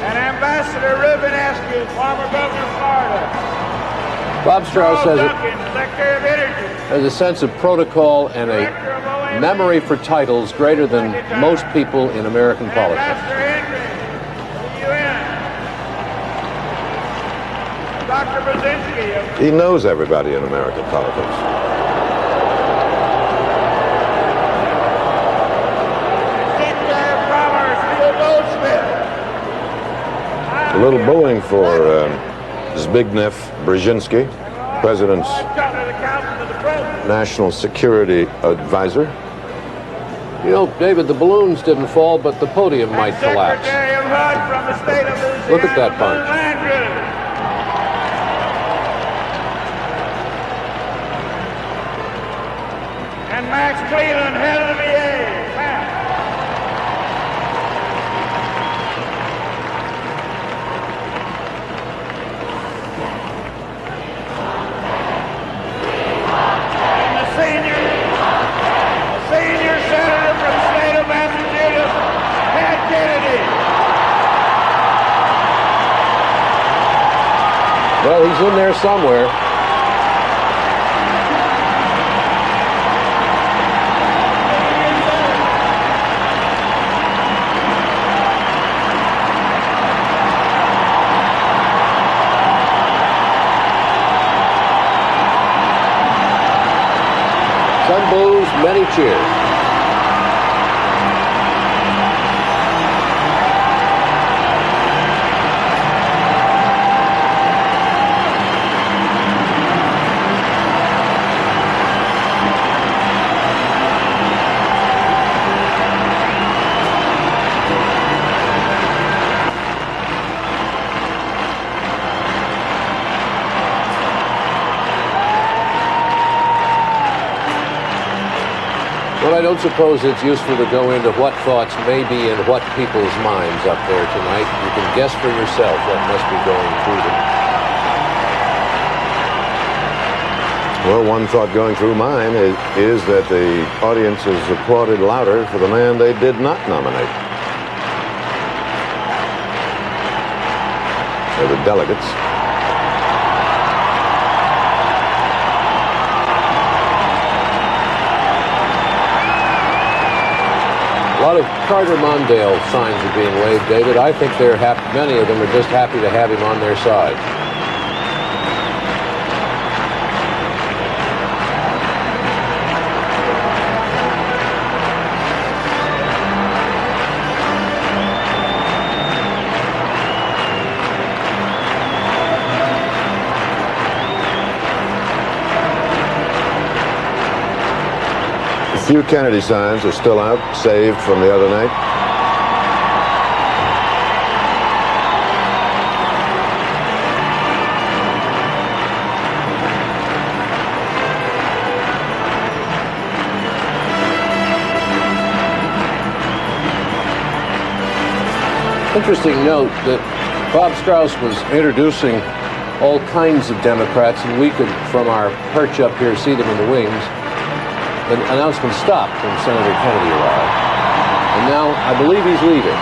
And Ambassador Reuben Askew, former governor of Florida. Bob Strauss has Secretary of Energy. a sense of protocol and a memory for titles greater than most people in American politics. Ambassador Henry, the UN. Dr. Brzezinski. He knows everybody in American politics. Secretary of Commerce, Neil Goldsmith. A little booing for Zbigniew Brzezinski, President's National Security Advisor. You know, David, the balloons didn't fall, but the podium might collapse. Secretary of HUD from the state of Louisiana. Look at that bunch. And Max Cleveland, head of the VA. Max. And the senior senator from the state of Massachusetts, Ted Kennedy. Well, he's in there somewhere. Some boos, many cheers. Well, I don't suppose it's useful to go into what thoughts may be in what people's minds up there tonight. You can guess for yourself what must be going through them. Well, one thought going through mine is that the audience has applauded louder for the man they did not nominate. Or the delegates. A lot of Carter Mondale signs are being waved, David. I think they're happy. Many of them are just happy to have him on their side. few Kennedy signs are still out, saved from the other night. Interesting note that Bob Strauss was introducing all kinds of Democrats, and we could, from our perch up here, see them in the wings. The announcement stopped when Senator Kennedy arrived, and now I believe he's leaving.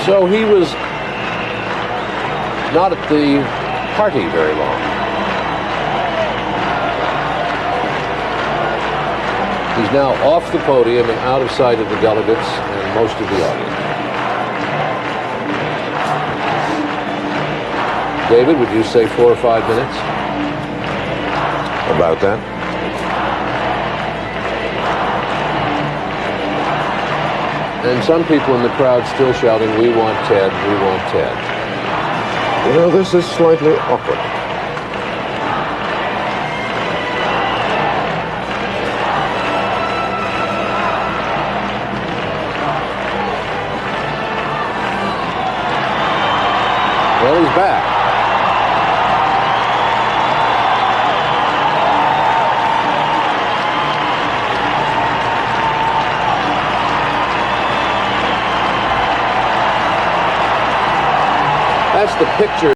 So he was not at the party very long. He's now off the podium and out of sight of the delegates and most of the audience. David, would you say 4 or 5 minutes? About that. And some people in the crowd still shouting, "We want Ted, we want Ted." You know, this is slightly awkward. Well, he's back. That's the picture.